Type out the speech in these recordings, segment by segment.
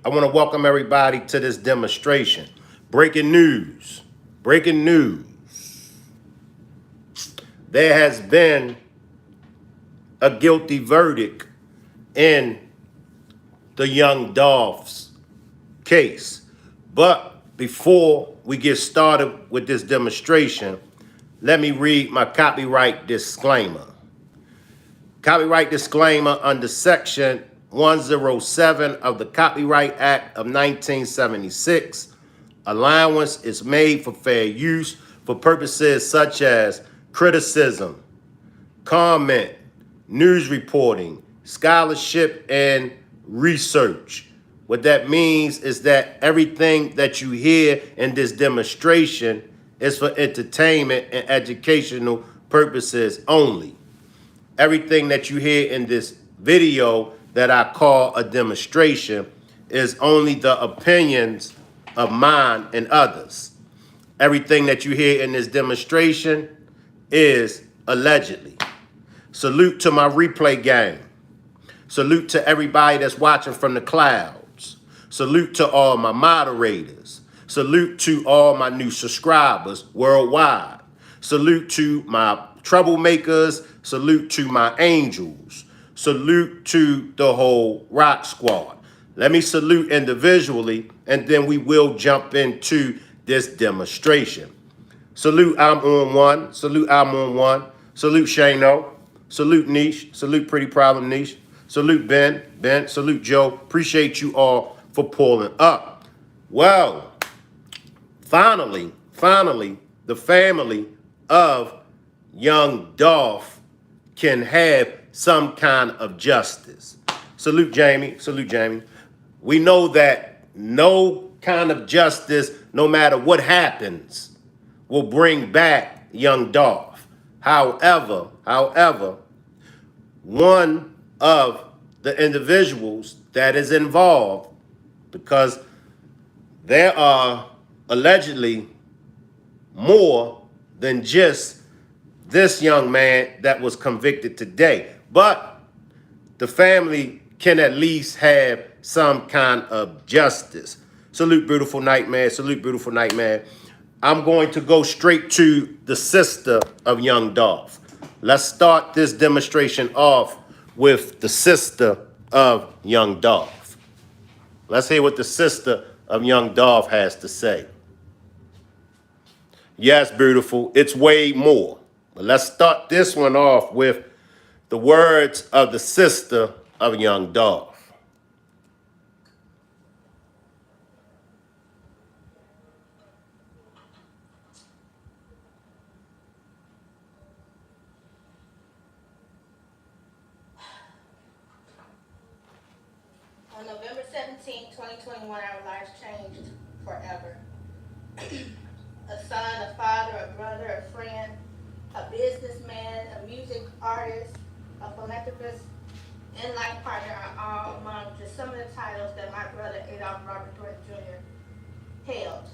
I want to welcome everybody to this demonstration. Breaking news. Breaking news. There has been a guilty verdict in the young Dolph's case. But before we get started with this demonstration, let me read my copyright disclaimer. Copyright disclaimer under Section 107 of the Copyright Act of 1976. Allowance is made for fair use for purposes such as criticism, comment, news reporting, scholarship, and research. What that means is that everything that you hear in this demonstration is for entertainment and educational purposes only. Everything that you hear in this video that I call a demonstration is only the opinions of mine and others. Everything that you hear in this demonstration is allegedly. Salute to my replay gang. Salute to everybody that's watching from the clouds. Salute to all my moderators. Salute to all my new subscribers worldwide. Salute to my troublemakers. Salute to my angels. Salute to the whole rock squad. Let me salute individually, and then we will jump into this demonstration. Salute, I'm on one. Salute, I'm on one. Salute, Shano. Salute, Niche. Salute, Pretty Problem, Niche. Salute, Ben. Ben. Salute, Joe. Appreciate you all for pulling up. Well, finally, the family of young Dolph can have some kind of justice. Salute, Jamie. Salute, Jamie. We know that no kind of justice, no matter what happens, will bring back young Dolph. However, one of the individuals that is involved, because there are allegedly more than just this young man that was convicted today, but the family can at least have some kind of justice. Salute, beautiful nightmare. Salute, beautiful nightmare. I'm going to go straight to the sister of young Dolph. Let's start this demonstration off with the sister of young Dolph. Let's hear what the sister of young Dolph has to say. Yes, beautiful. It's way more. But let's start this one off with the words of the sister of young Dolph. On November 17, 2021, our lives changed forever. A son, a father, a brother, a friend, a businessman, a music artist, a philanthropist, and life partner are all among just some of the titles that my brother Adolph Robert Thornton Jr. held.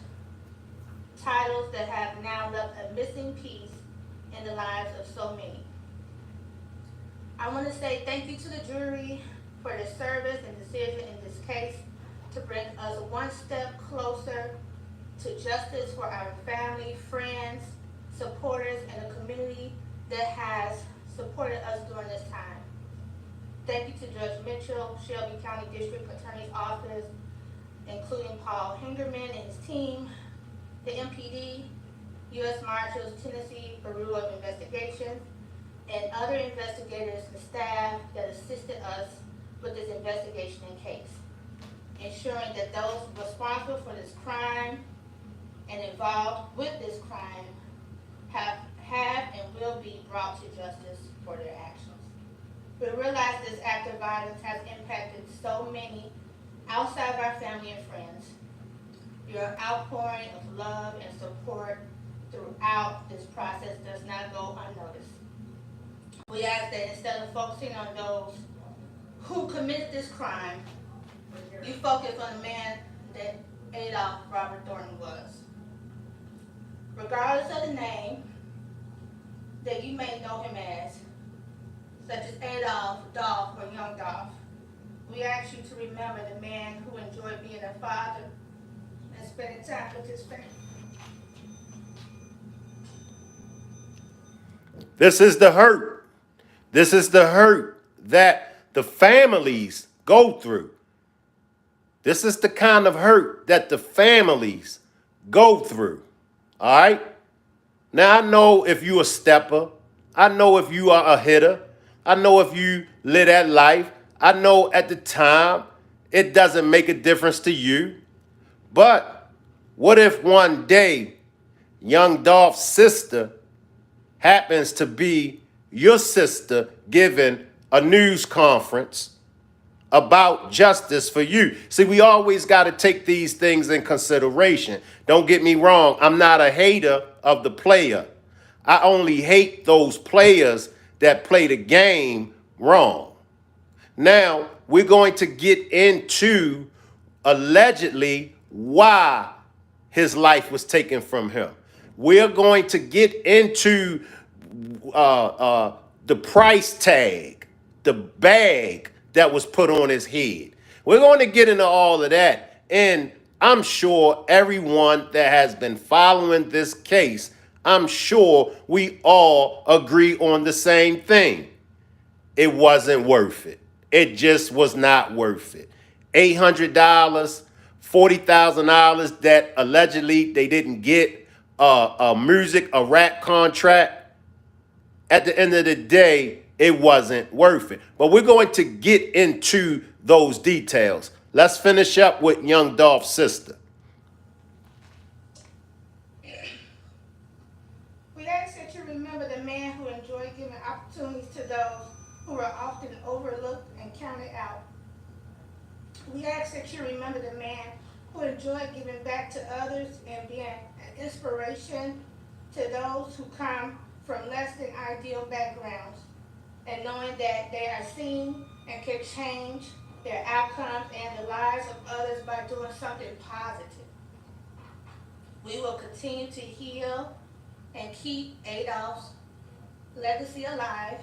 Titles that have now left a missing piece in the lives of so many. I want to say thank you to the jury for their service and decision in this case to bring us one step closer to justice for our family, friends, supporters, and a community that has supported us during this time. Thank you to Judge Mitchell, Shelby County District Attorney's Office, including Paul Hingerman and his team, the MPD, U.S. Marshals, Tennessee Bureau of Investigation, and other investigators and staff that assisted us with this investigation and case, ensuring that those responsible for this crime and involved with this crime have and will be brought to justice for their actions. We realize this act of violence has impacted so many outside of our family and friends. Your outpouring of love and support throughout this process does not go unnoticed. We ask that instead of focusing on those who committed this crime, you focus on the man that Adolph Robert Thornton was. Regardless of the name that you may know him as, such as Adolph, Dolph, or young Dolph, we ask you to remember the man who enjoyed being a father and spending time with his family. This is the hurt. This is the hurt that the families go through. This is the kind of hurt that the families go through. All right? Now, I know if you a stepper. I know if you are a hitter. I know if you live that life. I know at the time it doesn't make a difference to you. But what if one day young Dolph's sister happens to be your sister giving a news conference about justice for you? See, we always got to take these things in consideration. Don't get me wrong. I'm not a hater of the player. I only hate those players that play the game wrong. Now, we're going to get into allegedly why his life was taken from him. We're going to get into the price tag, the bag that was put on his head. We're going to get into all of that. And I'm sure everyone that has been following this case, I'm sure we all agree on the same thing. It wasn't worth it. It just was not worth it. $800, $40,000 that allegedly they didn't get a rap contract. At the end of the day, it wasn't worth it. But we're going to get into those details. Let's finish up with young Dolph's sister. We ask that you remember the man who enjoyed giving opportunities to those who are often overlooked and counted out. We ask that you remember the man who enjoyed giving back to others and being an inspiration to those who come from less than ideal backgrounds, and knowing that they are seen and can change their outcomes and the lives of others by doing something positive. We will continue to heal and keep Adolph's legacy alive.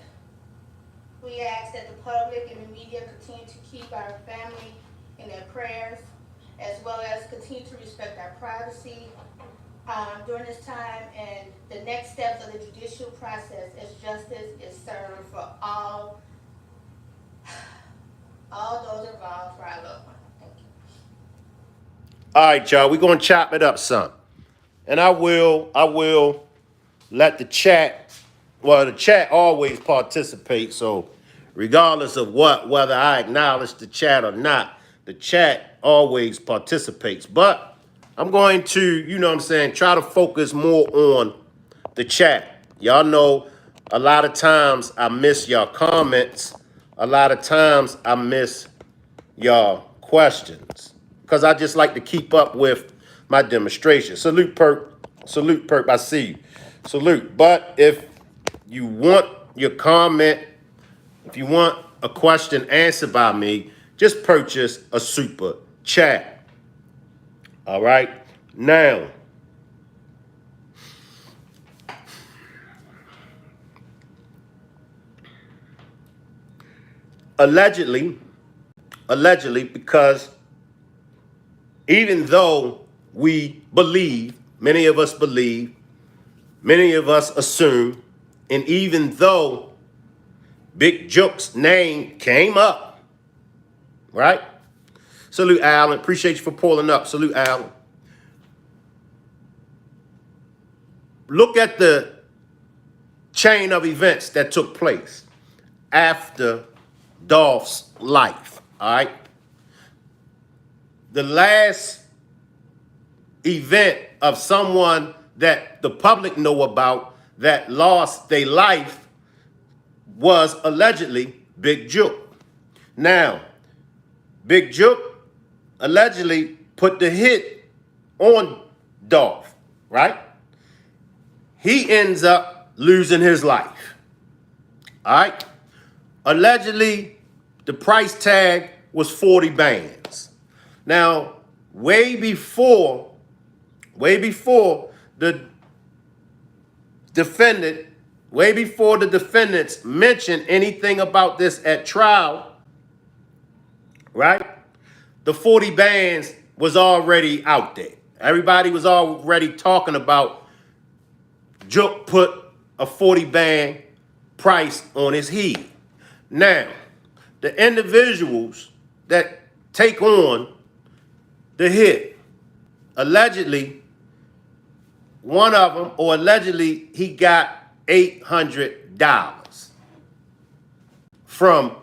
We ask that the public and the media continue to keep our family in their prayers, as well as continue to respect our privacy during this time and the next steps of the judicial process as justice is served for all those involved for our loved ones. Thank you. All right, y'all, we're going to chop it up some. And I will let the chat, well, the chat always participates. So regardless of whether I acknowledge the chat or not, the chat always participates. But I'm going to, try to focus more on the chat. Y'all know a lot of times I miss y'all comments. A lot of times I miss y'all questions because I just like to keep up with my demonstration. Salute, Perp, I see you. Salute. But if you want your comment, if you want a question answered by me, just purchase a super chat. All right. Now, allegedly, because even though we believe, many of us believe, many of us assume, and even though Big Joke's name came up, right? Salute, Alan. Appreciate you for pulling up. Salute, Alan. Look at the chain of events that took place after Dolph's life, all right? The last event of someone that the public know about that lost their life was allegedly Big Joke. Now, Big Joke allegedly put the hit on Dolph, right? He ends up losing his life, all right? Allegedly, the price tag was 40 bands. Now, way before the defendants mentioned anything about this at trial, right? The 40 bands was already out there. Everybody was already talking about Juke put a 40 band price on his head. Now, the individuals that take on the hit, allegedly, one of them, or allegedly, he got $800 from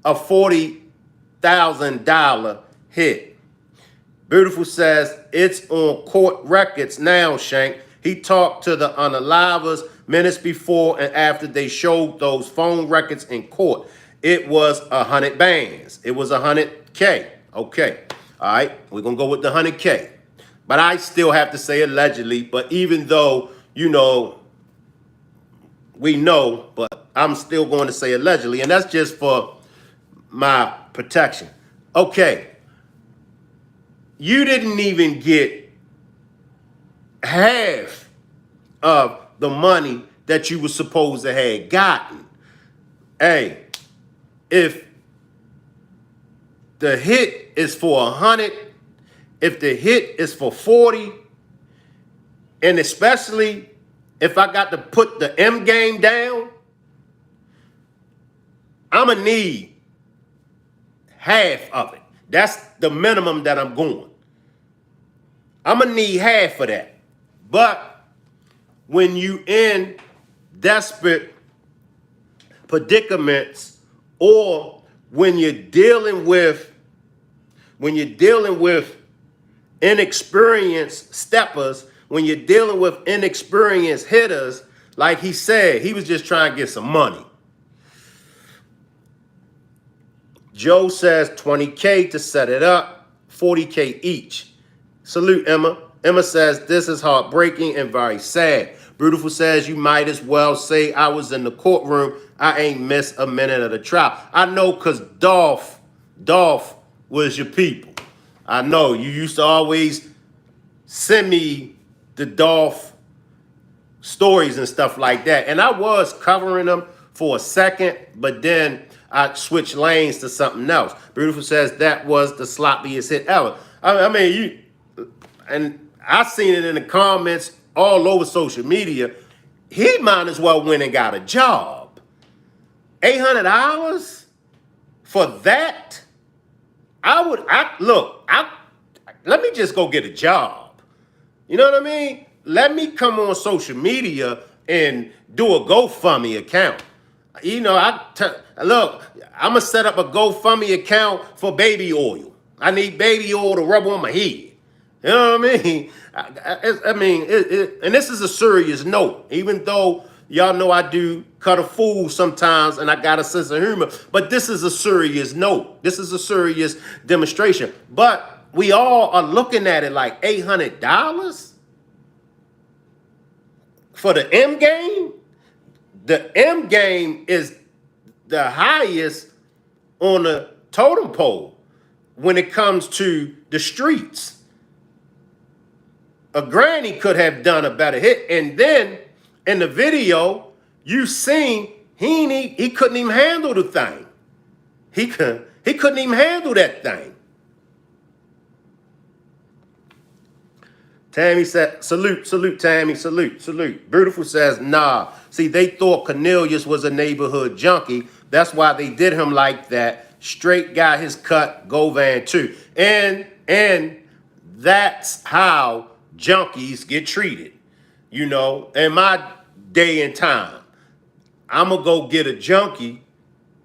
a $40,000 hit. Beautiful says, it's on court records now, Shank. He talked to the unalivers minutes before and after they showed those phone records in court. It was 100 bands. It was 100K. Okay. All right. We're going to go with the 100K. But I still have to say allegedly. But even though, you know, we know, but I'm still going to say allegedly. And that's just for my protection. Okay. You didn't even get half of the money that you were supposed to have gotten. Hey, if the hit is for 100, if the hit is for 40, and especially if I got to put the M game down, I'm going to need half of it. That's the minimum that I'm going. I'm going to need half of that. But when you in desperate predicaments, or when you're dealing with inexperienced steppers, when you're dealing with inexperienced hitters, like he said, he was just trying to get some money. Joe says 20K to set it up, 40K each. Salute, Emma. Emma says, this is heartbreaking and very sad. Beautiful says, you might as well say I was in the courtroom. I ain't missed a minute of the trial. I know, because Dolph was your people. I know you used to always send me the Dolph stories and stuff like that. And I was covering them for a second, but then I switched lanes to something else. Beautiful says that was the sloppiest hit ever. I mean, and I seen it in the comments all over social media. He might as well went and got a job. $800 for that? Let me just go get a job. You know what I mean? Let me come on social media and do a GoFundMe account. You know, look, I'm going to set up a GoFundMe account for baby oil. I need baby oil to rub on my head. You know what I mean? And this is a serious note, even though y'all know I do cut a fool sometimes and I got a sense of humor, but this is a serious note. This is a serious demonstration. But we all are looking at it like $800 for the M game. The M game is the highest on the totem pole when it comes to the streets. A granny could have done a better hit. And then in the video, you seen he couldn't even handle the thing. He couldn't even handle that thing. Tammy said, salute, Tammy, salute. Beautiful says, nah. See, they thought Cornelius was a neighborhood junkie. That's why they did him like that. Straight got his cut, Govan too. And that's how junkies get treated. You know, in my day and time, I'm going to go get a junkie,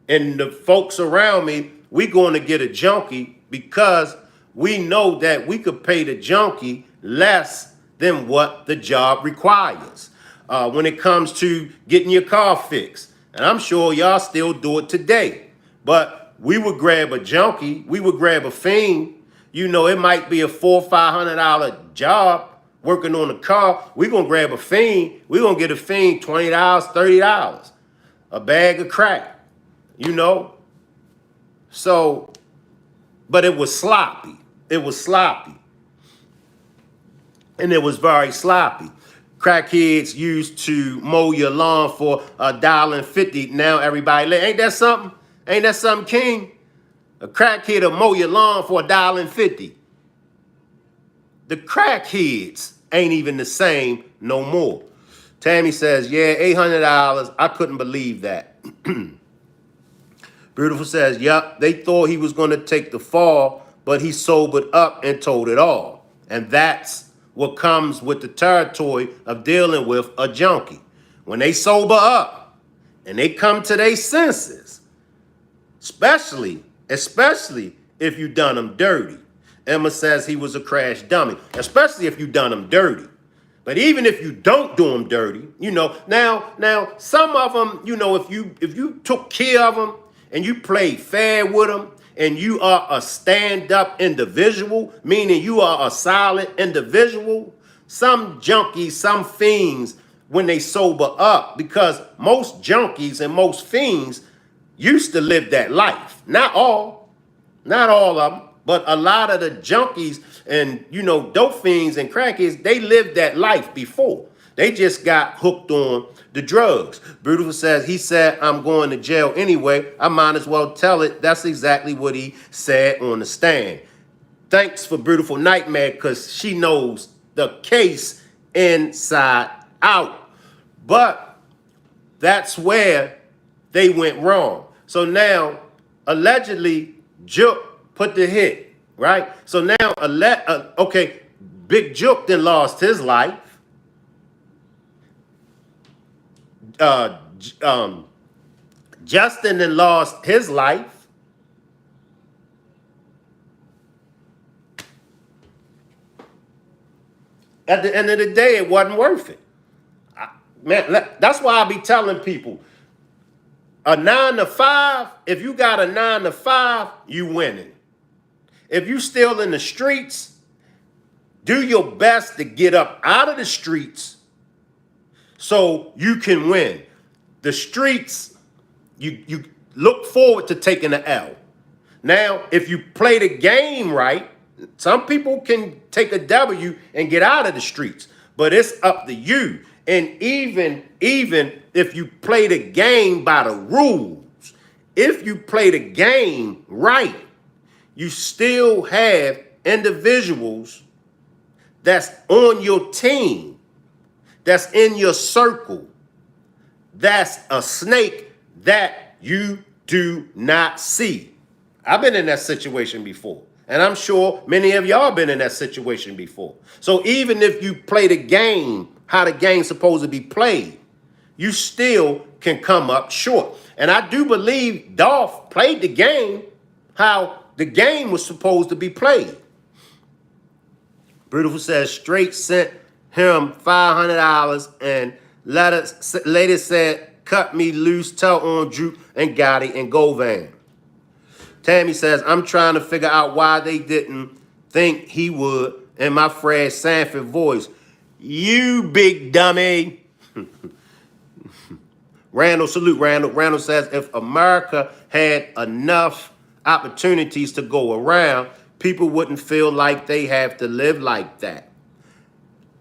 and the folks around me, we going to get a junkie because we know that we could pay the junkie less than what the job requires when it comes to getting your car fixed. And I'm sure y'all still do it today. But we would grab a junkie, we would grab a fiend. You know, it might be a $400 or $500 job working on the car. We're going to grab a fiend. We're going to get a fiend $20, $30, a bag of crack, you know. So, but it was sloppy. It was sloppy. And it was very sloppy. Crackheads used to mow your lawn for $1.50. Now everybody, ain't that something? Ain't that something, King? A crackhead will mow your lawn for $1.50. the crackheads ain't even the same no more. Tammy says, yeah, $800. I couldn't believe that. Beautiful says, yep, they thought he was going to take the fall, but he sobered up and told it all. And that's what comes with the territory of dealing with a junkie. When they sober up and they come to their senses, especially if you done them dirty. Emma says he was a crash dummy, especially if you done them dirty. But even if you don't do them dirty, now some of them, if you took care of them and you played fair with them and you are a stand-up individual, meaning you are a solid individual, some junkies, some fiends, when they sober up, because most junkies and most fiends used to live that life. Not all of them, but a lot of the junkies and, dope fiends and crackheads, they lived that life before. They just got hooked on the drugs. Beautiful says, he said, I'm going to jail anyway. I might as well tell it. That's exactly what he said on the stand. Thanks for Beautiful Nightmare, because she knows the case inside out. But that's where they went wrong. So now, allegedly, Juke put the hit, right? So now, okay, Big Juke then lost his life. Justin then lost his life. At the end of the day, it wasn't worth it. Man, that's why I be telling people, a 9 to 5, if you got a 9 to 5, you winning. If you still in the streets, do your best to get up out of the streets so you can win. The streets, you look forward to taking the L. Now, if you play the game right, some people can take a W and get out of the streets, but it's up to you. And even if you play the game by the rules, if you play the game right, you still have individuals that's on your team, that's in your circle, that's a snake that you do not see. I've been in that situation before, and I'm sure many of y'all been in that situation before. So even if you play the game how the game's supposed to be played, you still can come up short. And I do believe Dolph played the game how the game was supposed to be played. Beautiful says, straight sent him $500 and later said, cut me loose, tell on Drew and Gotti and Govan. Tammy says, I'm trying to figure out why they didn't think he would. In my Fred Sanford voice, you big dummy. Randall, salute Randall. Randall says, if America had enough opportunities to go around, people wouldn't feel like they have to live like that.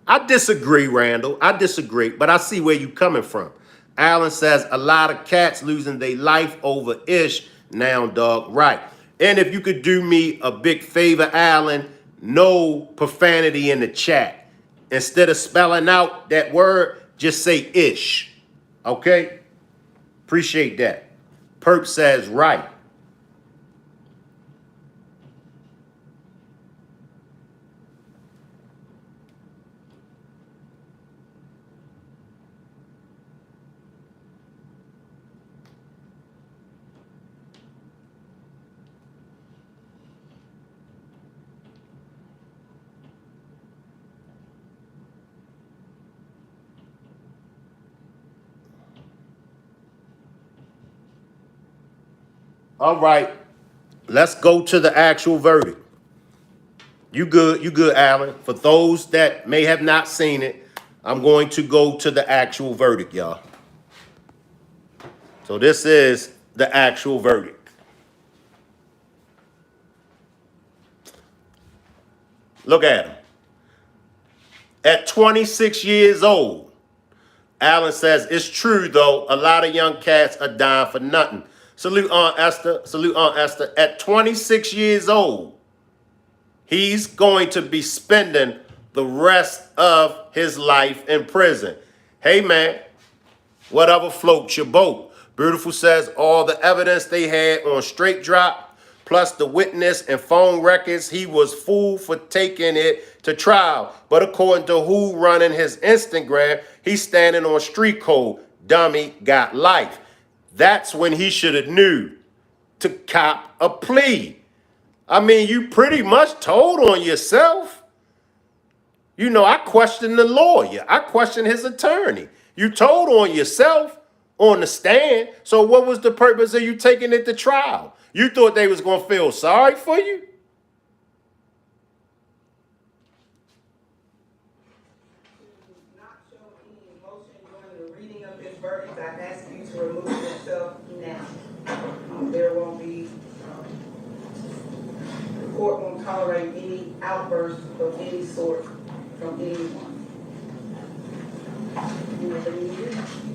I disagree, Randall. I disagree, but I see where you're coming from. Alan says, a lot of cats losing their life over ish now, dog. Right. And if you could do me a big favor, Alan, no profanity in the chat. Instead of spelling out that word, just say ish. Okay? Appreciate that. Perp says right. All right, let's go to the actual verdict. You good, Alan. For those that may have not seen it, I'm going to go to the actual verdict, y'all. So this is the actual verdict. Look at him. At 26 years old, Alan says, it's true, though, a lot of young cats are dying for nothing. Salute Aunt Esther. Salute Aunt Esther. At 26 years old, He's going to be spending the rest of his life in prison. Hey, man, whatever floats your boat. Beautiful says all the evidence they had on straight drop, plus the witness and phone records, he was fooled for taking it to trial. But according to who running his Instagram, he's standing on street code. Dummy got life. That's when he should have knew to cop a plea. I mean, you pretty much told on yourself. You know, I questioned the lawyer. I questioned his attorney. You told on yourself on the stand. So what was the purpose of you taking it to trial? You thought they was going to feel sorry for you? Not show any emotion during the reading of this verdict. I ask you to remove yourself now. There won't be, the court won't tolerate any outbursts of any sort from anyone. You know what I mean?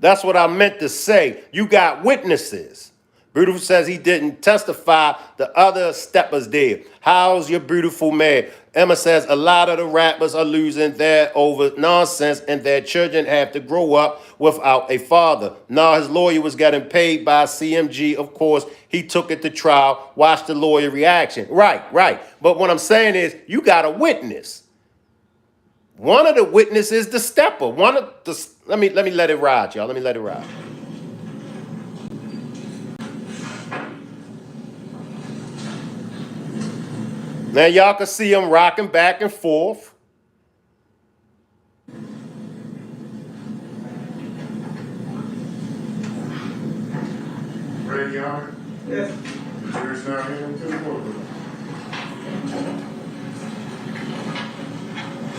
That's what I meant to say. You got witnesses. Beautiful says he didn't testify. The other steppers did. How's your beautiful man? Emma says a lot of the rappers are losing their over nonsense and their children have to grow up without a father. Nah, his lawyer was getting paid by CMG. Of course, he took it to trial. Watch the lawyer reaction. Right. But what I'm saying is you got a witness. One of the witnesses, the stepper. One of the let me let it ride, y'all. Let me let it ride. Now y'all can see him rocking back and forth. Ready, Your Honor? Yes. Jury's now in to the courtroom.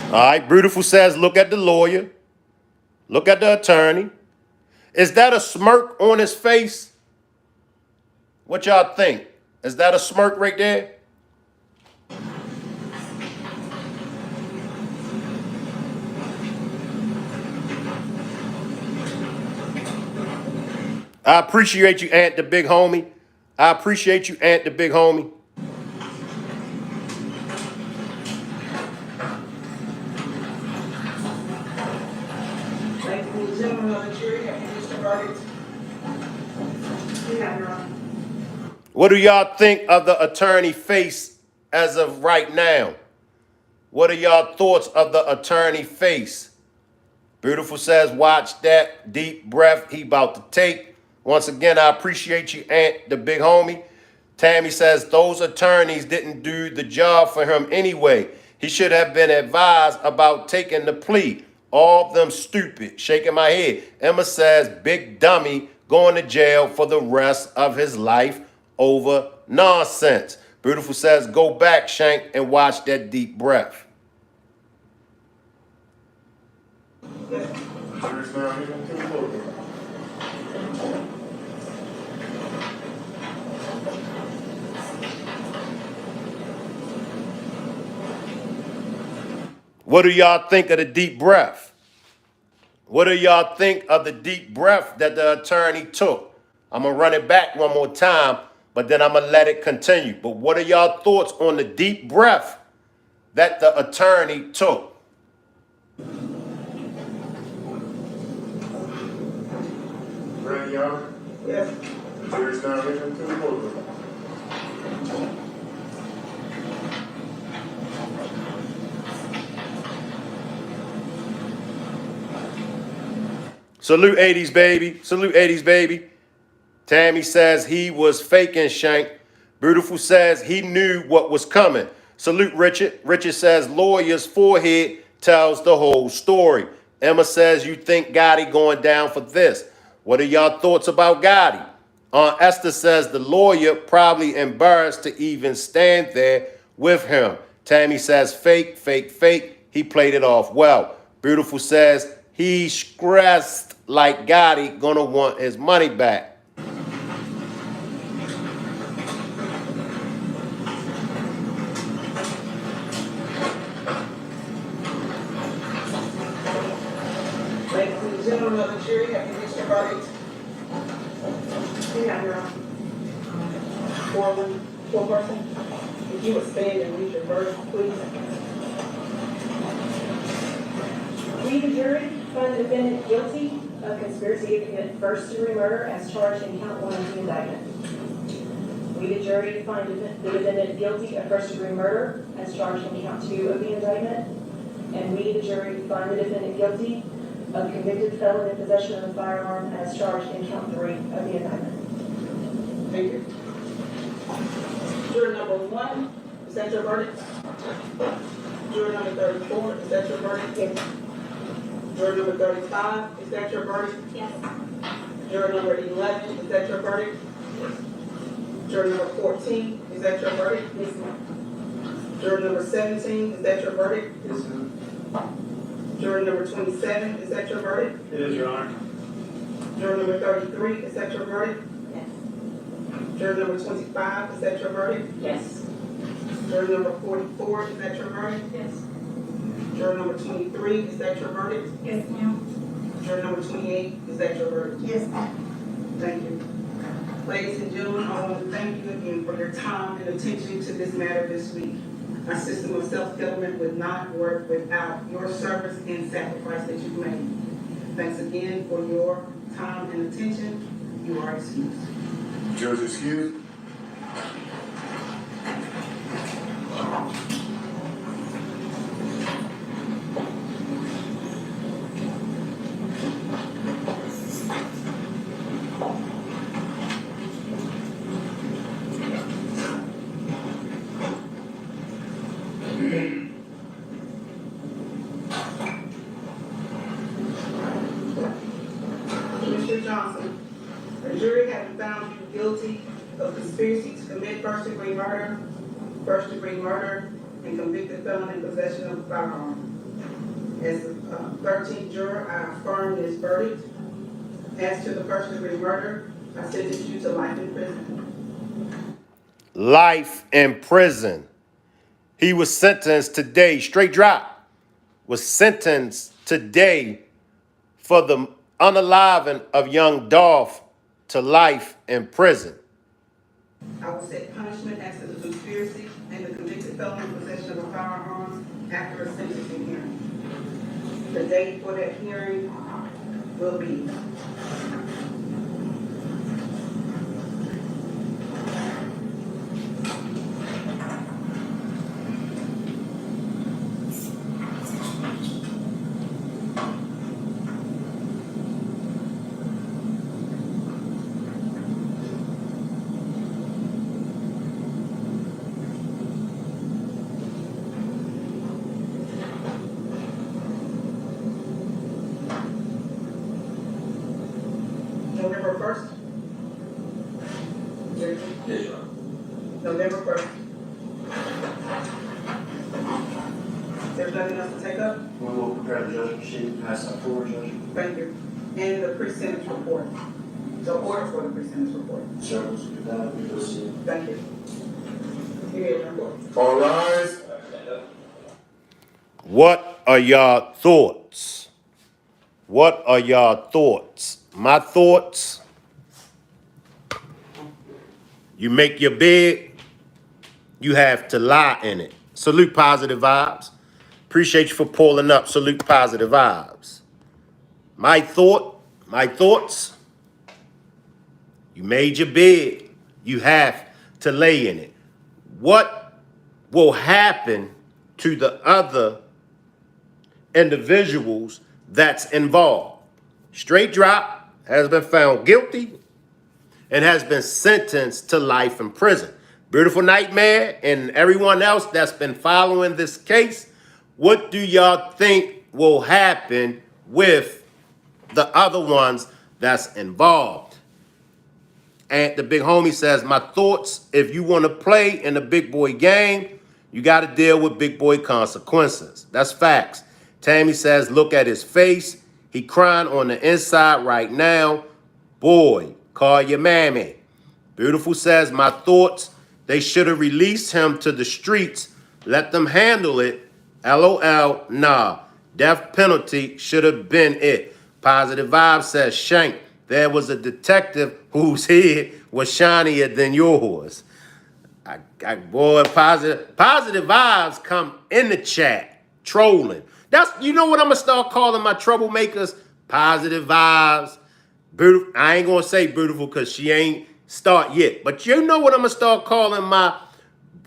All right, Beautiful says, look at the lawyer. Look at the attorney. Is that a smirk on his face? What y'all think? Is that a smirk right there? I appreciate you, Aunt the big homie. I appreciate you, Aunt the big homie. Ladies and gentlemen of the jury, have you reached the verdict? We have, Your Honor. What do y'all think of the attorney face as of right now? What are y'all thoughts of the attorney face? Beautiful says, watch that deep breath he about to take. Once again, I appreciate you, Aunt, the big homie. Tammy says, those attorneys didn't do the job for him anyway. He should have been advised about taking the plea. All of them stupid. Shaking my head. Emma says, big dummy going to jail for the rest of his life over nonsense. Beautiful says, go back, Shank, and watch that deep breath. Jury's now in to the courtroom. What do y'all think of the deep breath? What do y'all think of the deep breath that the attorney took? I'm going to run it back one more time, but then I'm going to let it continue. But what are y'all thoughts on the deep breath that the attorney took? Ready, Your Honor? Yes. Jury's now in to the courtroom. Salute 80s, baby. Salute 80s, baby. Tammy says he was faking, Shank. Beautiful says he knew what was coming. Salute Richard. Richard says lawyer's forehead tells the whole story. Emma says you think Gotti going down for this. What are y'all thoughts about Gotti? Esther says the lawyer probably embarrassed to even stand there with him. Tammy says fake. He played it off well. Beautiful says he stressed like Gotti gonna want his money back. your, foreperson. If you would stand and read your verdict, please. We, the jury, find the defendant guilty of conspiracy to commit first-degree murder as charged in count 1 of the indictment. We, the jury, find the defendant guilty of first-degree murder as charged in count 2 of the indictment. And we, the jury, find the defendant guilty of convicted felon in possession of a firearm as charged in count 3 of the indictment. Thank you. Juror number 1, is that your verdict? Juror number 34, is that your verdict? Yes. Juror number 35, is that your verdict? Yes. Juror number 11, is that your verdict? Yes. Juror number 14, is that your verdict? Yes, ma'am. Juror number 17, is that your verdict? Yes, ma'am. Juror number 27, is that your verdict? It is, Your Honor. Juror number 33, is that your verdict? Yes. Juror number 25, is that your verdict? Yes. Juror number 44, is that your verdict? Yes. Juror number 23, is that your verdict? Yes, ma'am. Juror number 28, is that your verdict? Yes, ma'am. Thank you. Ladies and gentlemen, I want to thank you again for your time and attention to this matter this week. Our system of self-government would not work without your service and sacrifice that you've made. Thanks again for your time and attention. You are excused. Judge excused. Mr. Johnson, a jury having found you guilty of conspiracy to commit first-degree murder, and convicted felon in possession of a firearm. As the 13th juror, I affirm this verdict. As to the first-degree murder, I sentence you to life in prison. Life in prison. He was sentenced today, straight drop, was sentenced today for the unaliving of young Dolph to life in prison. I will set punishment as to the conspiracy and the convicted felon in possession of a firearm after a sentencing hearing. The date for that hearing will be November 1st? Yes, Your Honor. November 1st. There's nothing else to take up? We will prepare the judgment sheet and pass that forward, Judge. Thank you. And the pre-sentence report. The order for the pre-sentence report. Sir, let's get that. We will see. Thank you. You may report. All rise. What are your thoughts? What are your thoughts? My thoughts, you make your bed, you have to lie in it. Salute positive vibes. Appreciate you for pulling up. Salute positive vibes. My thoughts, you made your bed, you have to lay in it. What will happen to the other individuals that's involved? Straight drop, has been found guilty and has been sentenced to life in prison. Beautiful Nightmare and everyone else that's been following this case, what do y'all think will happen with the other ones that's involved? And the big homie says, my thoughts, if you want to play in the big boy game, you got to deal with big boy consequences. That's facts. Tammy says, look at his face. He crying on the inside right now. Boy, call your mammy. Beautiful says, my thoughts, they should have released him to the streets. Let them handle it. LOL, nah. Death penalty should have been it. Positive Vibe says, Shank, there was a detective whose head was shinier than yours. Boy, positive vibes come in the chat, trolling. That's, you know what I'm gonna start calling my troublemakers? Positive vibes. Beautiful. I ain't gonna say beautiful because she ain't start yet. But you know what I'm gonna start calling my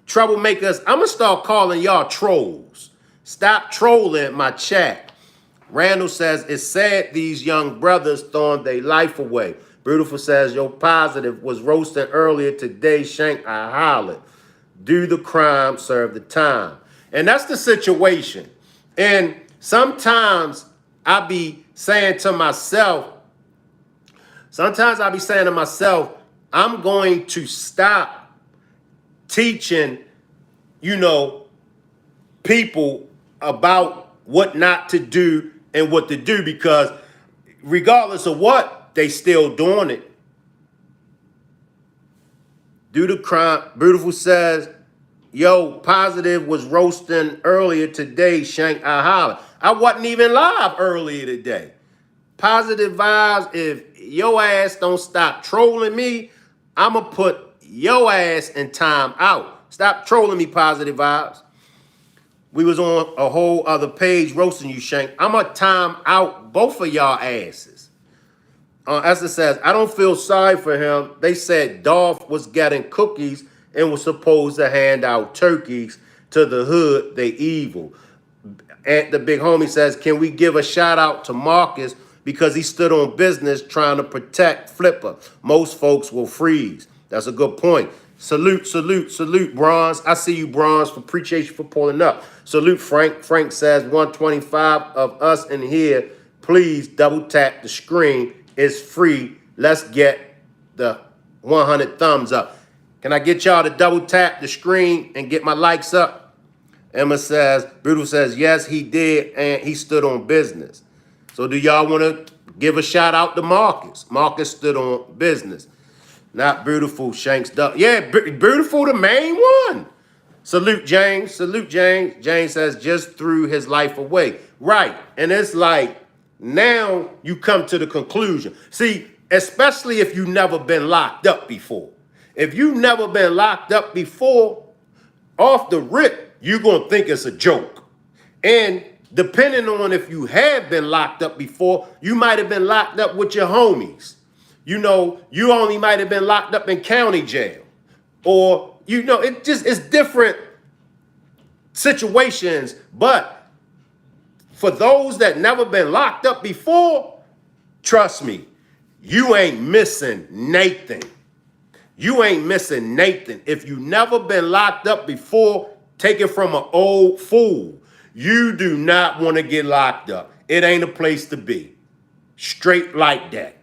troublemakers? I'm gonna start calling y'all trolls. Stop trolling my chat. Randall says, it's sad these young brothers throwing their life away. Beautiful says, yo, positive was roasting earlier today. Shank, I hollered. Do the crime, serve the time. And that's the situation. And sometimes I be saying to myself, I'm going to stop teaching, people about what not to do and what to do, because regardless of what, they still doing it. Do the crime. Beautiful says, yo, positive was roasting earlier today. Shank, I holler. I wasn't even live earlier today. Positive vibes. If your ass don't stop trolling me, I'ma put your ass in time out. Stop trolling me, positive vibes. We was on a whole other page roasting you, Shank. I'ma time out both of y'all asses. Esther says, I don't feel sorry for him. They said Dolph was getting cookies and was supposed to hand out turkeys to the hood. They evil. And the big homie says, can we give a shout out to Marcus because he stood on business trying to protect Flipper? Most folks will freeze. That's a good point. Salute, salute, salute, Bronze. I see you, Bronze. Appreciate you for pulling up. Salute, Frank. Frank says 125 of us in here. Please double tap the screen. It's free. Let's get the 100 thumbs up. Can I get y'all to double tap the screen and get my likes up? Emma says, Brutal says, yes, he did, and he stood on business. So do y'all want to give a shout out to Marcus? Marcus stood on business. Not Beautiful, Shanks. Yeah, Beautiful, the main one. Salute, James. Salute, James. James says, just threw his life away. Right. And it's like, now you come to the conclusion. See, especially if you've never been locked up before. If you've never been locked up before, off the rip, you're going to think it's a joke. And depending on if you have been locked up before, you might have been locked up with your homies. You only might have been locked up in county jail. Or, it's different situations. But for those that never been locked up before, trust me, you ain't missing Nathan. You ain't missing Nathan. If you never been locked up before, take it from an old fool. You do not want to get locked up. It ain't a place to be. Straight like that.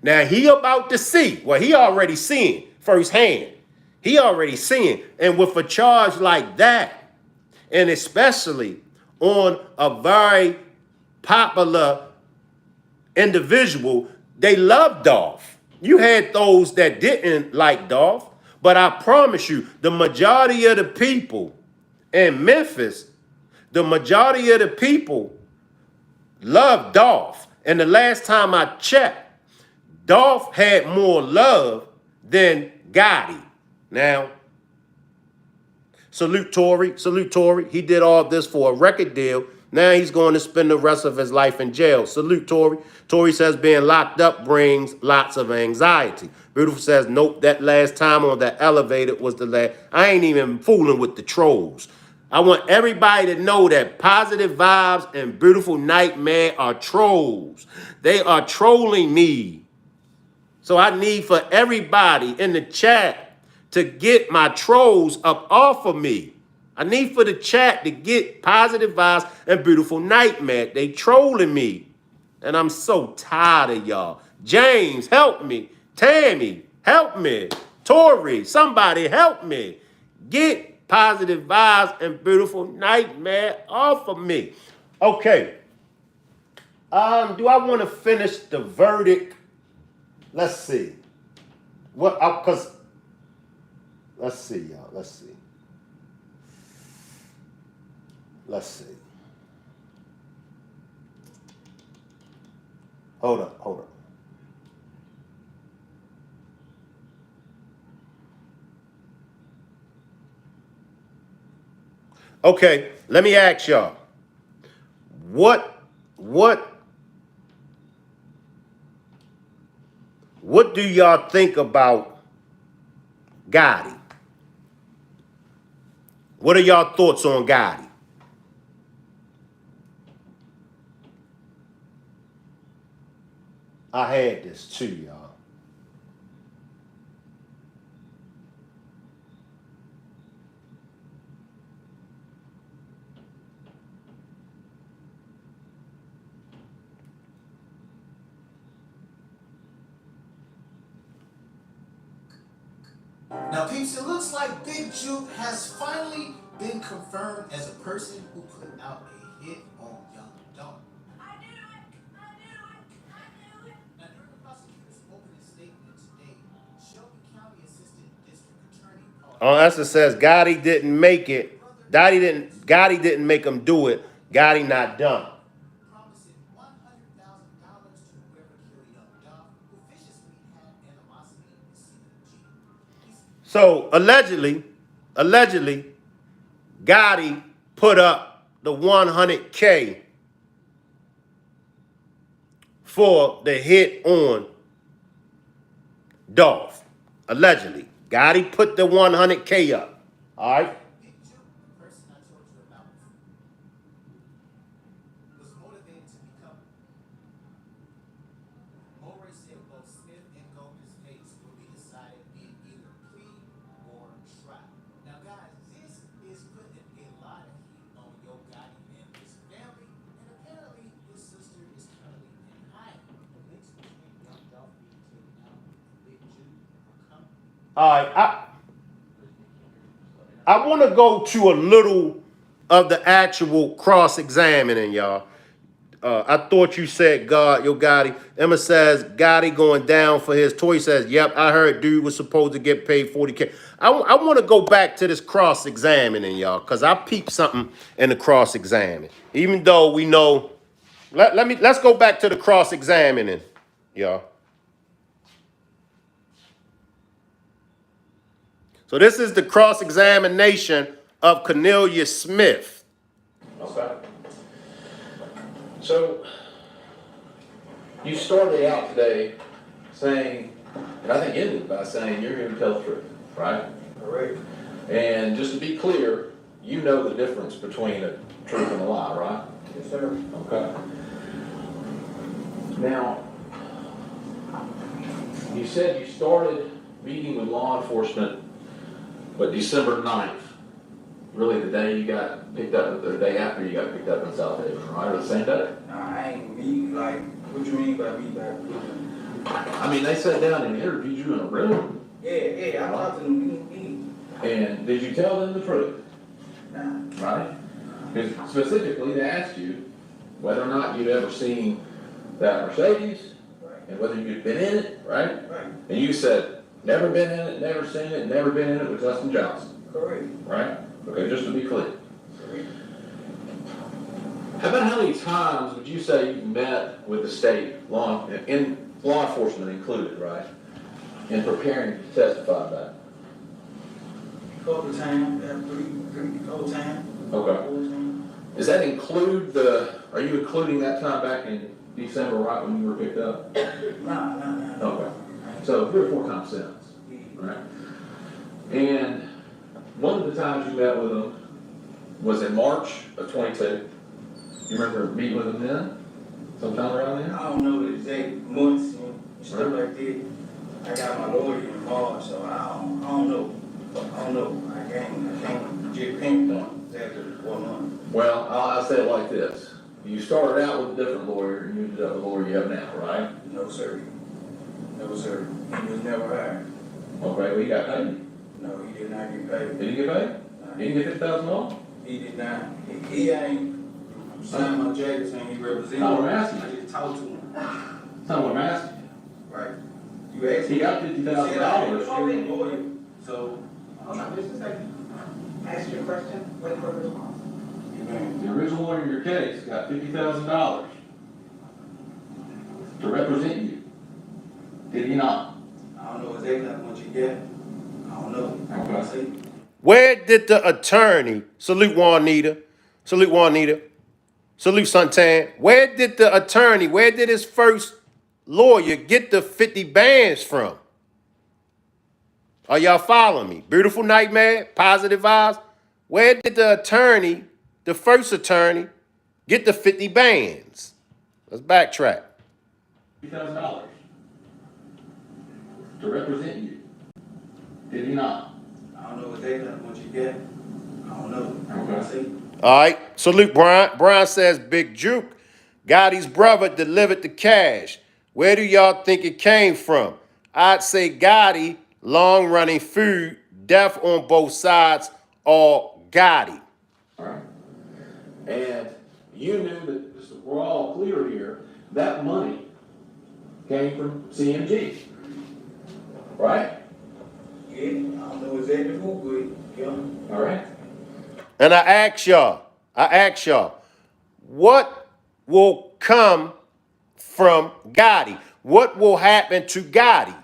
Now he about to see. Well, he already seeing firsthand. He already seeing. And with a charge like that, and especially on a very popular individual, they love Dolph. You had those that didn't like Dolph, but I promise you, the majority of the people in Memphis, the majority of the people love Dolph. And the last time I checked, Dolph had more love than Gotti. Now, salute Tory. Salute Tory. He did all this for a record deal. Now he's going to spend the rest of his life in jail. Salute Tory. Tory says being locked up brings lots of anxiety. Beautiful says, nope, that last time on that elevator was the last. I ain't even fooling with the trolls. I want everybody to know that Positive Vibes and Beautiful Nightmare are trolls. They are trolling me. So I need for everybody in the chat to get my trolls up off of me. I need for the chat to get Positive Vibes and Beautiful Nightmare. They trolling me. And I'm so tired of y'all. James, help me. Tammy, help me. Tori, somebody help me. Get Positive Vibes and Beautiful Nightmare off of me. Okay. Do I want to finish the verdict? Let's see. Let's see, y'all. Let's see. Let's see. Hold up. Okay, let me ask y'all. What what do y'all think about Gotti? What are y'all thoughts on Gotti? I had this too, y'all. Now, peeps, it looks like Big Juke has finally been confirmed as a person who put out a hit on Young Dolph. I knew it! I knew it! I knew it! Now, during the prosecutor's opening statement today, Shelby County Assistant District Attorney On us it says Gotti didn't make it. Gotti didn't make him do it. Gotti not done. promising $100,000 to whoever killed Young Dolph, who viciously had animosity with CMG. So allegedly, Gotti put up the 100K for the hit on Dolph. Allegedly. Gotti put the 100K up. All right. Big Juke, the person I told you about, was motivated to become. Moray said both Smith and Gomez's fates will be decided in either plea or trial. Now, guys, this is putting a lot of heat on Yo Gotti and his family, and apparently his sister is currently in hiding. The links between Young Dolph being taken out and Big Juke are coming. All right. I want to go to a little of the actual cross-examining, y'all. I thought you said Yo Gotti. Emma says Gotti going down for his toy. Says, yep, I heard dude was supposed to get paid 40K. I want to go back to this cross-examining, y'all, because I peeped something in the cross-examining. Even though we know, let's go back to the cross-examining, y'all. So this is the cross-examination of Cornelius Smith. Okay. So you started out today saying, and I think ended by saying you're here to tell the truth, right? Correct. And just to be clear, you know the difference between a truth and a lie, right? Yes, sir. Okay. Now, you said you started meeting with law enforcement, but December 9th, really the day you got picked up, the day after you got picked up in South Haven, right? Or the same day? Nah, I ain't meet, like, what you mean by meet back? I mean, they sat down and interviewed you in a room. Yeah, I talked to them, And did you tell them the truth? Nah. Right? Because specifically, they asked you whether or not you'd ever seen that Mercedes Right. and whether you'd been in it, right? Right. And you said, never been in it, never seen it, never been in it with Justin Johnson, Correct. right? Okay, just to be clear. Correct. How about how many times would you say you've met with the state, law enforcement included, right? In preparing to testify back? Couple of times, couple times. Okay. Does that include are you including that time back in December, right when you were picked up? Nah. Okay. So 3 or 4 times since, right? And one of the times you met with them was in March of 22. You remember meeting with them then? Sometime around then? I don't know the exact months and stuff like that. I got my lawyer involved, so I don't know. I can't just pinpoint exactly what month. Well, I'll say it like this. You started out with a different lawyer and you ended up with the lawyer you have now, right? No, sir. No, sir. He was never hired. Okay, well, you got paid. No, he did not get paid. Did he get paid? He didn't get $50,000? He did not. He ain't signed my jacket saying he represented. No, I'm asking you. I just talked to him. That's not what I'm asking you. Right. You asked me. He got $50,000. Lawyer. So. Hold on, just a second. Ask your question, wait for a response. The original lawyer in your case got $50,000 to represent you. Did he not? I don't know exactly how much you get. I don't know. Okay. See? Where did the attorney, salute Juanita, salute Juanita, salute Suntan, where did the attorney, where did his first lawyer get the 50 bands from? Are y'all following me? Beautiful Nightmare, Positive Vibes. Where did the attorney, the first attorney, get the 50 bands? Let's backtrack. $50,000 to represent you. Did he not? I don't know exactly what you get. I don't know. Okay. See? All right, salute Brian. Brian says Big Juke, Gotti's brother delivered the cash. Where do y'all think it came from? I'd say Gotti, long running food, death on both sides, or Gotti. All right. And you knew that, just so we're all clear here, that money came from CMG. Right? Yeah, I don't know exactly who, but yeah. All right. And I ask y'all, what will come from Gotti? What will happen to Gotti?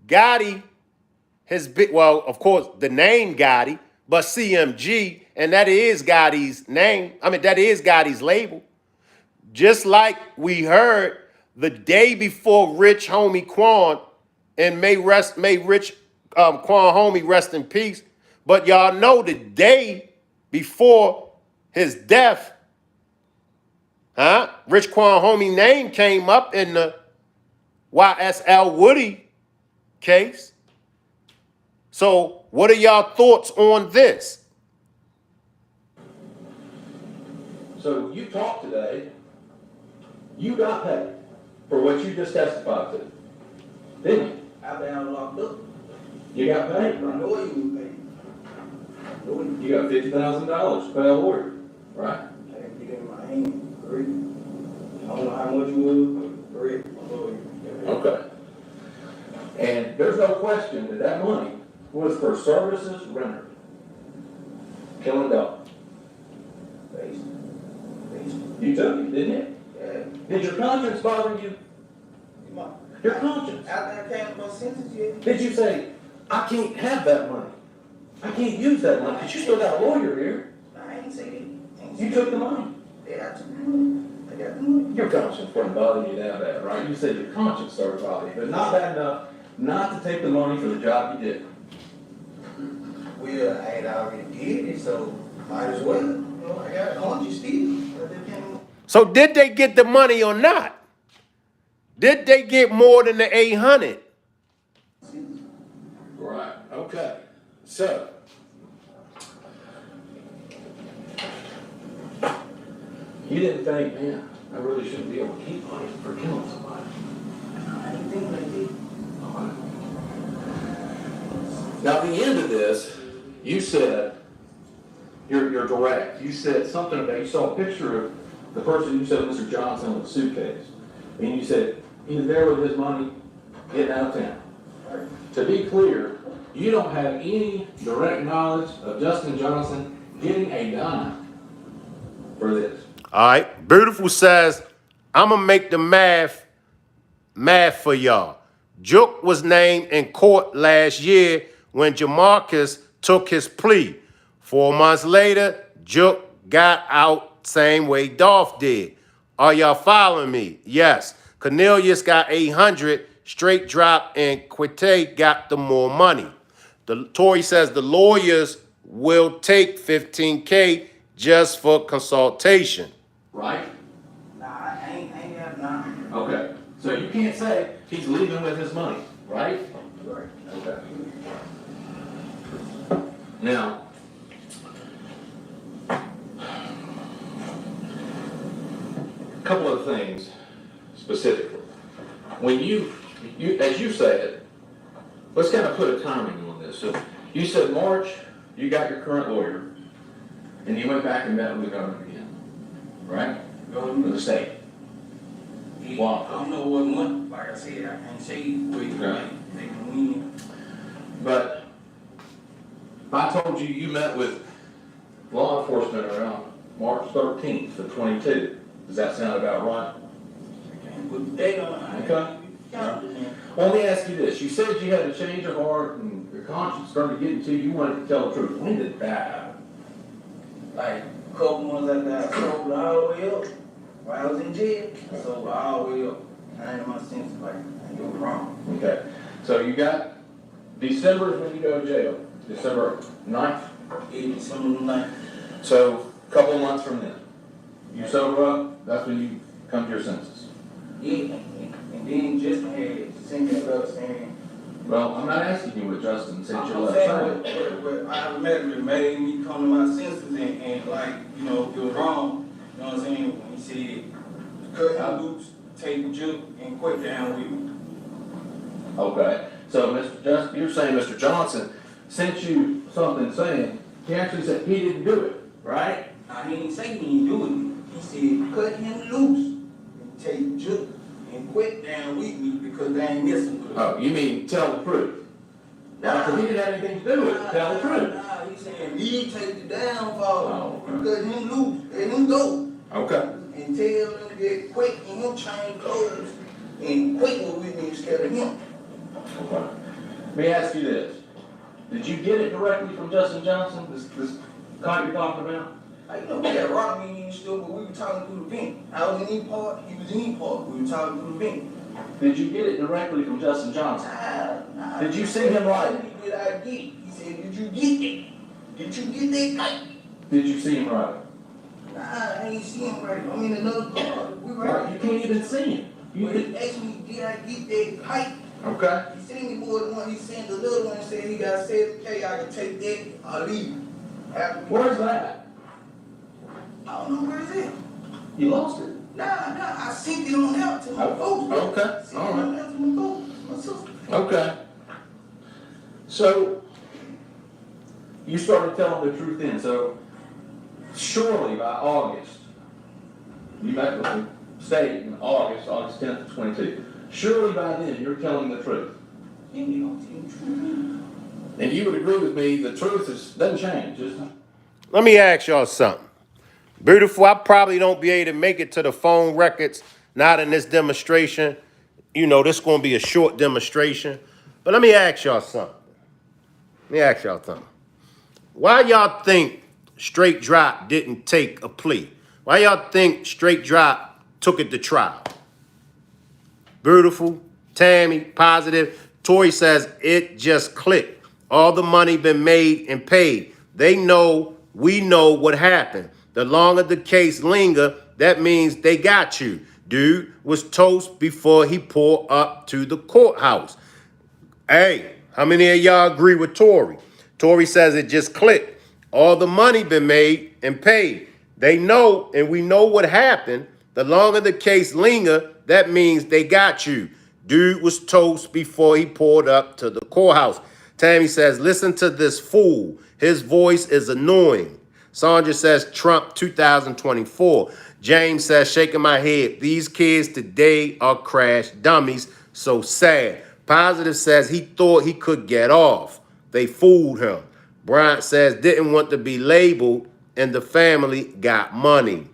Gotti has been, well, of course, the name Gotti, but CMG, and that is Gotti's name. I mean, that is Gotti's label. Just like we heard the day before Rich Homie Quan, and may Rich Quan Homie rest in peace. But y'all know the day before his death, Rich Quan Homie name came up in the YSL Woody case. So what are y'all thoughts on this? So you talked today, you got paid for what you just testified to, didn't you? I've been locked up. You got I paid, right? know you was paid. You got $50,000 to pay a lawyer, right? I didn't get it in my hand. Correct. I don't know how much you was, but correct. My lawyer. Okay. And there's no question that that money was for services rendered. Killing Dolph. Basically. You took it, didn't you? Yeah. Did your conscience bother you? Your conscience. After I came about sentence, yeah. Did you say, I can't have that money? I can't use that money, because you still got a lawyer here. I ain't say that. You took the money. Yeah, I took the money. I got the money. Your conscience wasn't bothering you that bad, right? You said your conscience started bothering you, but not bad enough not to take the money for the job you did. Well, I had already did it, so might as well. You know, I got a conscience still. So did they get the money or not? Did they get more than the 800? Right, okay. So, you didn't think, man, I really shouldn't be able to keep money for killing somebody. I didn't think like that. Now, at the end of this, you said, you're direct. You said something about, you saw a picture of the person you said Mr. Johnson with a suitcase. And you said, he was there with his money, getting out of town. To be clear, you don't have any direct knowledge of Justin Johnson getting a dime for this. All right. Beautiful says, I'm going to make the math for y'all. Juke was named in court last year when Jamarcus took his plea. 4 months later, Juke got out same way Dolph did. Are y'all following me? Yes. Cornelius got 800, straight drop, and Quite got the more money. Tory says the lawyers will take $15K just for consultation. Right? Nah, I ain't got nothing. Okay. So you can't say he's leaving with his money, right? Right. Okay. Now, a couple of things specifically. When you as you said, let's kind of put a timing on this. So you said March, you got your current lawyer, and you went back and met with the governor again, right? Going to the state. Wow. I don't know what month, like I said, I can't say where you Right. they can win. But if I told you you met with law enforcement around March 13th of 22, does that sound about right? I can't put the date on it. Okay. Yeah. Well, let me ask you this. You said you had a change of heart and your conscience started getting to you, you wanted to tell the truth. When did that happen? Like, a couple months after I sold all the way up, while I was in jail, I sold all the way up. I ain't my sense, like, you're wrong. Okay, so you got December is when you go to jail, December 9th. Yeah, December 9th. So a couple of months from then, you sober up, that's when you come to your senses. Yeah, and then Justin had sent that letter saying, Well, I'm not asking you what Justin sent your I'm letter saying. saying what automatically made me come to my senses and like, you know, it was wrong. You know what I'm saying? When he said, cut him loose, take the juke, and quit down with me. Okay, so you're saying Mr. Johnson sent you something saying, he actually said he didn't do it, right? Now, he didn't say he didn't do it. He said, cut him loose, and take the juke, and quit down with me because they ain't messing with us. Oh, you mean tell the truth? Nah, so he didn't have anything to do with it, tell the truth. Nah, he saying, me take the downfall, Oh, okay. and cut him loose, let him go. Okay. And tell them to get quick and him change clothes and quit with me instead of him. Okay. Let me ask you this. Did you get it directly from Justin Johnson, this kite you're talking about? Like, you know, we had a rock meeting and stuff, but we were talking through the vent. I was in E part, he was in E part, we were talking through the vent. Did you get it directly from Justin Johnson? Nah. Did you see him write it? Did I get it? He said, did you get that? Did you get that kite? Did you see him write it? Nah, I ain't see him right. I'm in another car. We Right, you can't even see him. When he asked me, did I get that kite? Okay. He sent me more than one. He sent the little one and said he got 7K. I can take that. I'll leave. Where's that? I don't know where it's at. You lost it. Nah, I sent it on out to my folks. Okay, Sent all it on right. out to my folks, my sister. Okay. So, you started telling the truth then. So, surely by August, you met with the state in August 10th of 22. Surely by then, you're telling the truth. Yeah, you don't tell the truth. And you would agree with me, the truth doesn't change, is it? Let me ask y'all something. Beautiful, I probably don't be able to make it to the phone records, not in this demonstration. You know, this is going to be a short demonstration. But let me ask y'all something. Why y'all think Straight Drop didn't take a plea? Why y'all think Straight Drop took it to trial? Beautiful, Tammy, positive. Tori says it just clicked. All the money been made and paid. They know, we know what happened. The longer the case linger, that means they got you. Dude was toast before he pulled up to the courthouse. Hey, how many of y'all agree with Tori? Tori says it just clicked. All the money been made and paid. They know, and we know what happened. The longer the case linger, that means they got you. Dude was toast before he pulled up to the courthouse. Tammy says, listen to this fool. His voice is annoying. Sandra says, Trump 2024. James says, shaking my head. These kids today are crash dummies. So sad. Positive says he thought he could get off. They fooled him. Bryant says, didn't want to be labeled, and the family got money.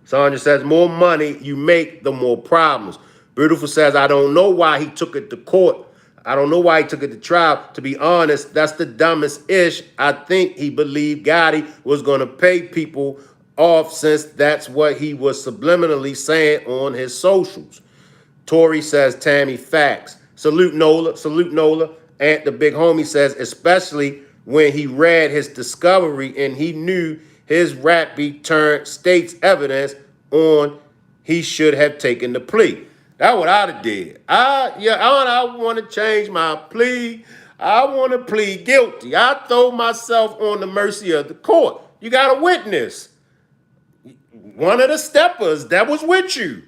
Sandra says, more money you make, the more problems. Beautiful says, I don't know why he took it to court. I don't know why he took it to trial. To be honest, that's the dumbest ish. I think he believed Gotti was going to pay people off since that's what he was subliminally saying on his socials. Tori says, Tammy, facts. Salute Nola. And the big homie says, especially when he read his discovery and he knew his rap beat turned state's evidence on, he should have taken the plea. That's what I'd have did. I want to change my plea. I want to plead guilty. I throw myself on the mercy of the court. You got a witness. One of the steppers that was with you.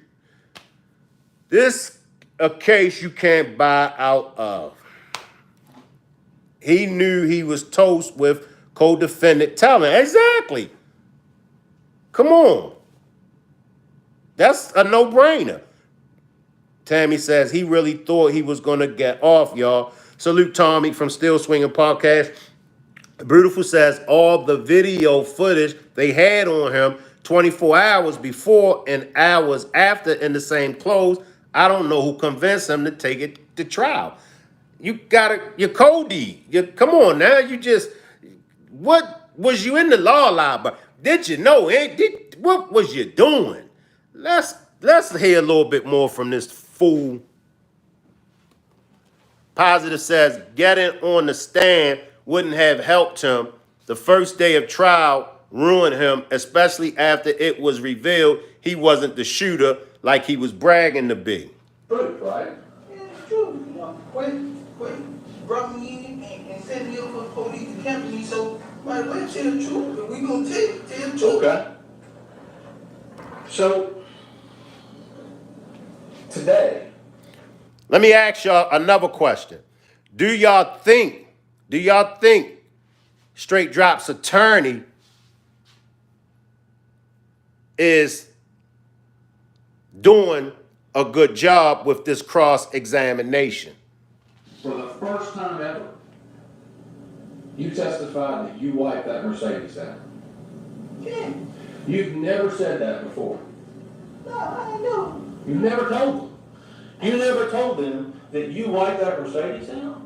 This a case you can't buy out of. He knew he was toast with co-defendant telling. Exactly. Come on. That's a no-brainer. Tammy says he really thought he was going to get off, y'all. Salute Tommy from Still Swinging Podcast. Beautiful says all the video footage they had on him 24 hours before and hours after in the same clothes. I don't know who convinced him to take it to trial. You you're Cody. Come on now. What was you in the law library? Did you know? What was you doing? Let's hear a little bit more from this fool. Positive says getting on the stand wouldn't have helped him. The first day of trial ruined him, especially after it was revealed he wasn't the shooter like he was bragging to be. Proof, right? Yeah, it's true. You know, Quit brought me in and sent me up for the police and kept me. So, might well tell the truth. And we gonna tell the truth. Okay. So, today, Let me ask y'all another question. Do y'all think Straight Drop's attorney is doing a good job with this cross-examination? for the first time ever, you testified that you wiped that Mercedes out. Yeah. You've never said that before. No, I ain't know. You've never told them. You never told them that you wiped that Mercedes out?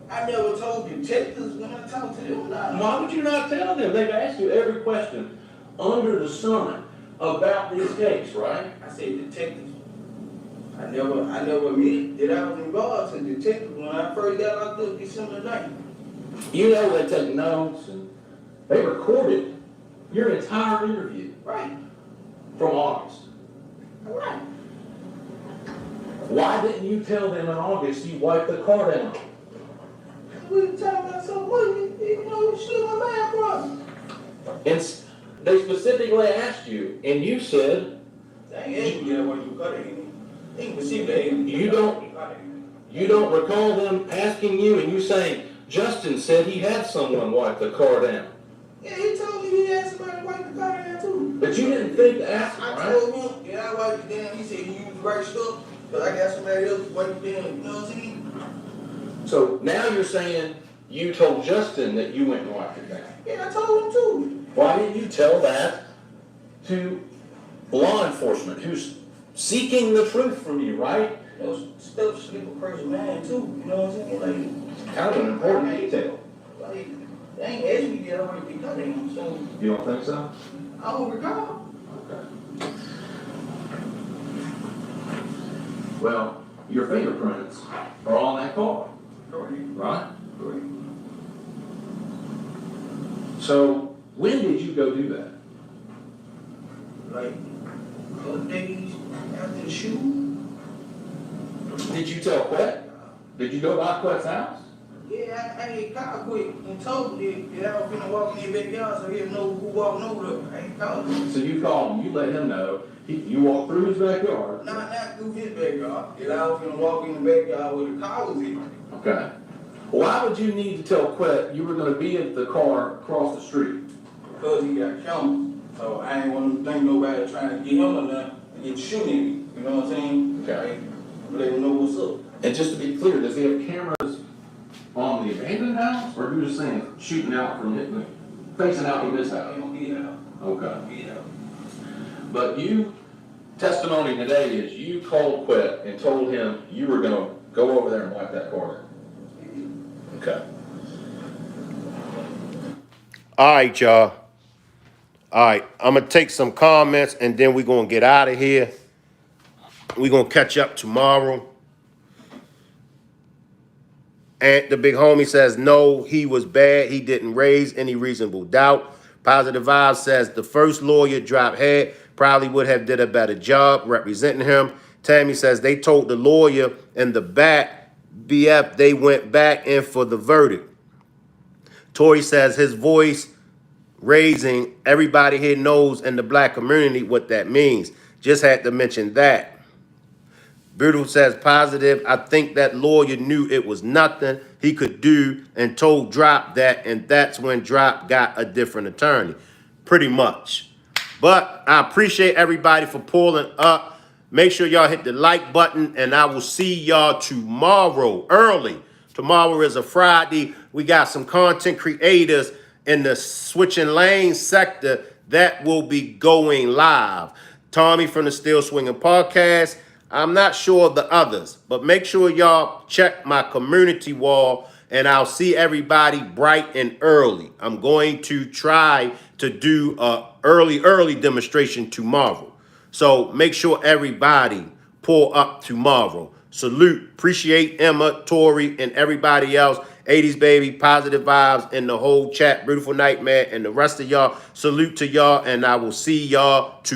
I never told detectives when I talked to them. No. Why would you not tell them? They've asked you every question under the sun about this case, right? I said detectives. I never admitted that I was involved in detectives when I first got locked up December 9th. You know they take notes and they recorded your entire interview Right. from August. Right. Why didn't you tell them in August you wiped the car down? We were talking about so much, you know, shit my man brought. And they specifically asked you, and you said They ain't asked me that way you cut it. They ain't received that. you don't recall them asking you and you saying, Justin said he had someone wipe the car down. Yeah, he told me he had somebody to wipe the car down too. But you didn't think to ask him, I right? told him, yeah, I wiped it down. He said he used the right stuff, but I got somebody else to wipe it down. You know what I'm saying? So now you're saying you told Justin that you went and wiped it down. Yeah, I told him too. Why didn't you tell that to law enforcement who's seeking the truth from you, right? You know, stuff slip a person's mind too. You know what I'm saying? Like, Kind of an important detail. like they ain't asked me that I wipe the car down. So You don't think so? I don't recall. Okay. Well, your fingerprints are on that car, Correct. right? Correct. So when did you go do that? Like a couple days after the shoot. Did you tell Quet? Did you go by Quet's house? Yeah, I had called quick and told him that I was gonna walk in their backyard so he'll know who walking over there. I ain't called him. So you called him, you let him know. You walked through his backyard. Not through his backyard. That I was gonna walk in the backyard where the car was in. Okay. Why would you need to tell Quet you were going to be at the car across the street? Because he got cameras. So I ain't want to think nobody trying to get him or nothing and get shooting at me. You know what I'm saying? Okay. Let him know what's up. And just to be clear, does he have cameras on the abandoned house, or you're just saying shooting out from it, facing out from his house? Okay. Yeah. But testimony today is you called Quet and told him you were going to go over there and wipe that car down. Okay. All right, y'all. All right, I'm going to take some comments, and then we're going to get out of here. We're going to catch up tomorrow. And the big homie says, no, he was bad. He didn't raise any reasonable doubt. Positive Vibe says the first lawyer dropped head probably would have did a better job representing him. Tammy says they told the lawyer in the back, BF, they went back in for the verdict. Tori says his voice raising, everybody here knows in the black community what that means. Just had to mention that. Brutal says positive. I think that lawyer knew it was nothing he could do and told Drop that, and that's when Drop got a different attorney. Pretty much. But I appreciate everybody for pulling up. Make sure y'all hit the like button, and I will see y'all tomorrow early. Tomorrow is a Friday. We got some content creators in the switching lane sector that will be going live. Tommy from the Still Swinging Podcast. I'm not sure of the others, but make sure y'all check my community wall, and I'll see everybody bright and early. I'm going to try to do a early demonstration tomorrow. So make sure everybody pull up tomorrow. Salute, appreciate Emma, Tori, and everybody else. 80s baby, positive vibes, and the whole chat. Beautiful night, man, and the rest of y'all. Salute to y'all, and I will see y'all tomorrow.